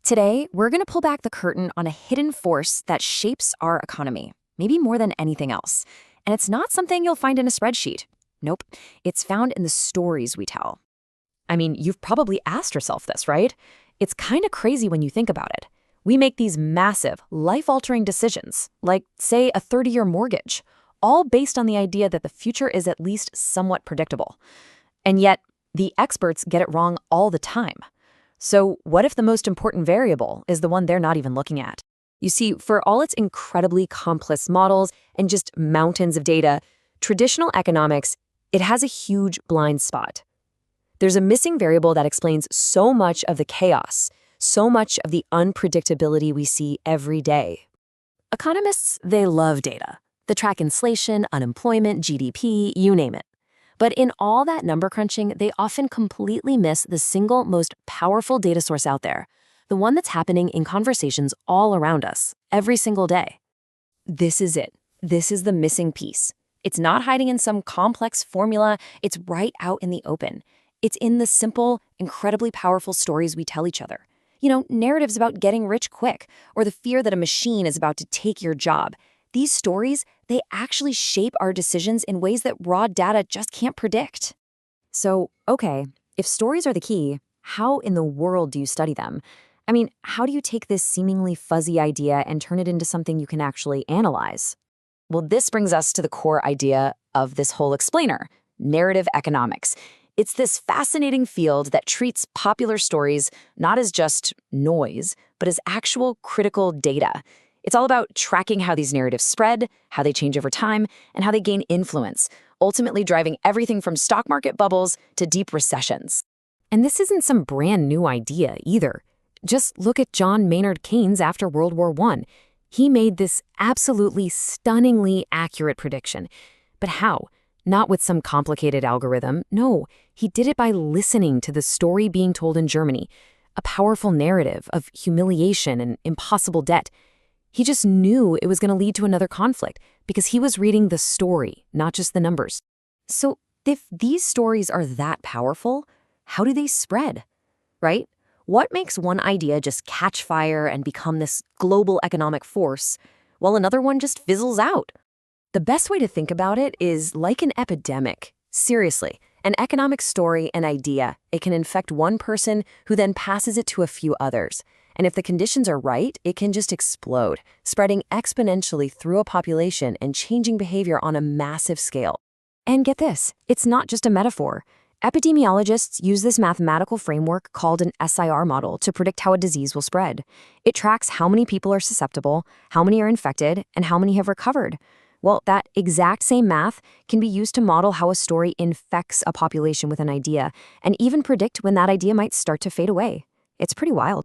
Today, we're going to pull back the curtain on a hidden force that shapes our economy, maybe more than anything else. And it's not something you'll find in a spreadsheet. Nope, it's found in the stories we tell. I mean, you've probably asked yourself this, right? It's kind of crazy when you think about it. We make these massive, life-altering decisions, like, say, a 30-year mortgage, all based on the idea that the future is at least somewhat predictable. And yet, the experts get it wrong all the time. So what if the most important variable is the one they're not even looking at? You see, for all its incredibly complex models and just mountains of data, traditional economics, it has a huge blind spot. There's a missing variable that explains so much of the chaos, so much of the unpredictability we see every day. Economists, they love data. They track inflation, unemployment, GDP, you name it. But in all that number crunching, they often completely miss the single most powerful data source out there, the one that's happening in conversations all around us, every single day. This is it. This is the missing piece. It's not hiding in some complex formula. It's right out in the open. It's in the simple, incredibly powerful stories we tell each other. You know, narratives about getting rich quick, or the fear that a machine is about to take your job. These stories, they actually shape our decisions in ways that raw data just can't predict. So, okay, if stories are the key, how in the world do you study them? I mean, how do you take this seemingly fuzzy idea and turn it into something you can actually analyze? Well, this brings us to the core idea of this whole explainer, narrative economics. It's this fascinating field that treats popular stories not as just noise, but as actual critical data. It's all about tracking how these narratives spread, how they change over time, and how they gain influence, ultimately driving everything from stock market bubbles to deep recessions. And this isn't some brand new idea either. Just look at John Maynard Keynes after World War I. He made this absolutely stunningly accurate prediction. But how? Not with some complicated algorithm. No, he did it by listening to the story being told in Germany, a powerful narrative of humiliation and impossible debt. He just knew it was going to lead to another conflict because he was reading the story, not just the numbers. So if these stories are that powerful, how do they spread, right? What makes one idea just catch fire and become this global economic force, while another one just fizzles out? The best way to think about it is like an epidemic. Seriously, an economic story, an idea, it can infect one person who then passes it to a few others. And if the conditions are right, it can just explode, spreading exponentially through a population and changing behavior on a massive scale. And get this, it's not just a metaphor. Epidemiologists use this mathematical framework called an SIR model to predict how a disease will spread. It tracks how many people are susceptible, how many are infected, and how many have recovered. Well, that exact same math can be used to model how a story infects a population with an idea, and even predict when that idea might start to fade away. It's pretty wild.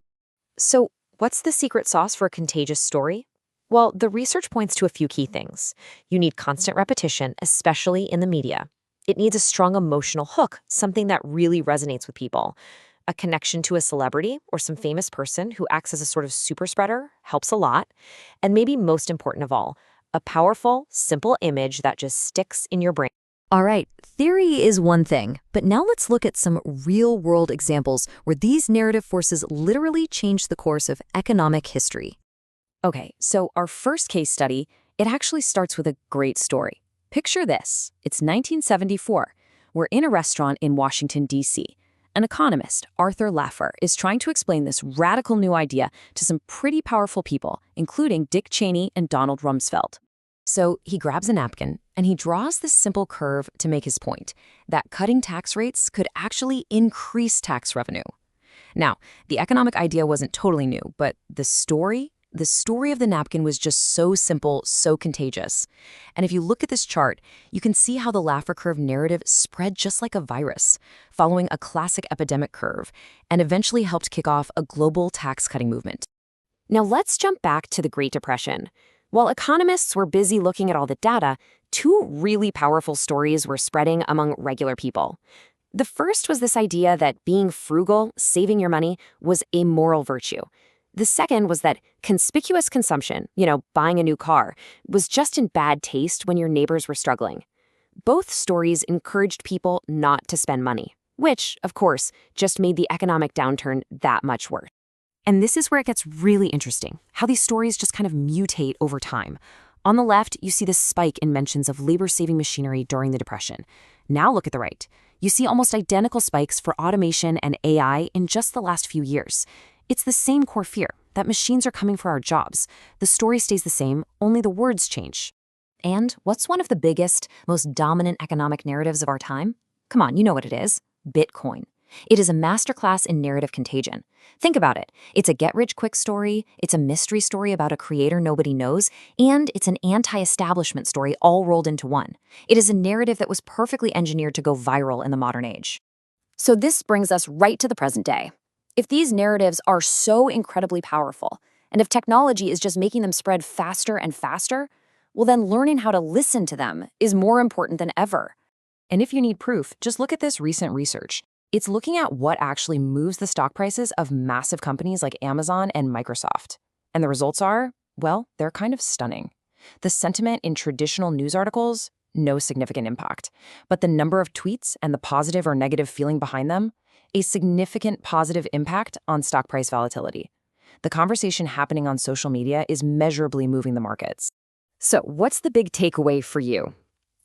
So, what's the secret sauce for a contagious story? Well, the research points to a few key things. You need constant repetition, especially in the media. It needs a strong emotional hook, something that really resonates with people. A connection to a celebrity or some famous person who acts as a sort of super spreader helps a lot. And maybe most important of all, a powerful, simple image that just sticks in your brain. All right, theory is one thing, but now let's look at some real-world examples where these narrative forces literally change the course of economic history. Okay, so our first case study, it actually starts with a great story. Picture this. It's 1974. We're in a restaurant in Washington, D.C. An economist, Arthur Laffer, is trying to explain this radical new idea to some pretty powerful people, including Dick Cheney and Donald Rumsfeld. So he grabs a napkin and he draws this simple curve to make his point, that cutting tax rates could actually increase tax revenue. Now, the economic idea wasn't totally new, but the story of the napkin was just so simple, so contagious. And if you look at this chart, you can see how the Laffer curve narrative spread just like a virus, following a classic epidemic curve, and eventually helped kick off a global tax-cutting movement. Now let's jump back to the Great Depression. While economists were busy looking at all the data, two really powerful stories were spreading among regular people. The first was this idea that being frugal, saving your money, was a moral virtue. The second was that conspicuous consumption, buying a new car, was just in bad taste when your neighbors were struggling. Both stories encouraged people not to spend money, which, of course, just made the economic downturn that much worse. And this is where it gets really interesting, how these stories just kind of mutate over time. On the left, you see this spike in mentions of labor-saving machinery during the Depression. Now look at the right. You see almost identical spikes for automation and AI in just the last few years. It's the same core fear, that machines are coming for our jobs. The story stays the same, only the words change. And what's one of the biggest, most dominant economic narratives of our time? Come on, you know what it is. Bitcoin. It is a masterclass in narrative contagion. Think about it. It's a get-rich-quick story, it's a mystery story about a creator nobody knows, and it's an anti-establishment story all rolled into one. It is a narrative that was perfectly engineered to go viral in the modern age. So this brings us right to the present day. If these narratives are so incredibly powerful, and if technology is just making them spread faster and faster, well then learning how to listen to them is more important than ever. And if you need proof, just look at this recent research. It's looking at what actually moves the stock prices of massive companies like Amazon and Microsoft. And the results are, well, they're kind of stunning. The sentiment in traditional news articles, no significant impact. But the number of tweets and the positive or negative feeling behind them, a significant positive impact on stock price volatility. The conversation happening on social media is measurably moving the markets. So what's the big takeaway for you?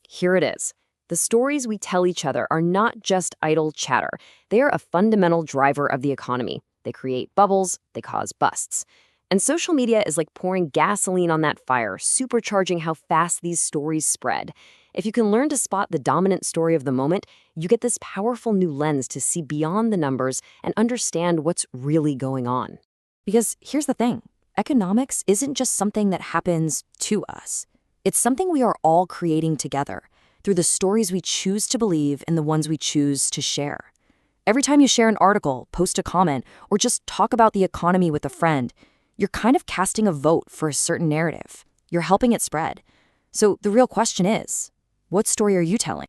Here it is. The stories we tell each other are not just idle chatter. They are a fundamental driver of the economy. They create bubbles, they cause busts. And social media is like pouring gasoline on that fire, supercharging how fast these stories spread. If you can learn to spot the dominant story of the moment, you get this powerful new lens to see beyond the numbers and understand what's really going on. Because here's the thing, economics isn't just something that happens to us. It's something we are all creating together, through the stories we choose to believe and the ones we choose to share. Every time you share an article, post a comment, or just talk about the economy with a friend, you're kind of casting a vote for a certain narrative. You're helping it spread. So the real question is, what story are you telling?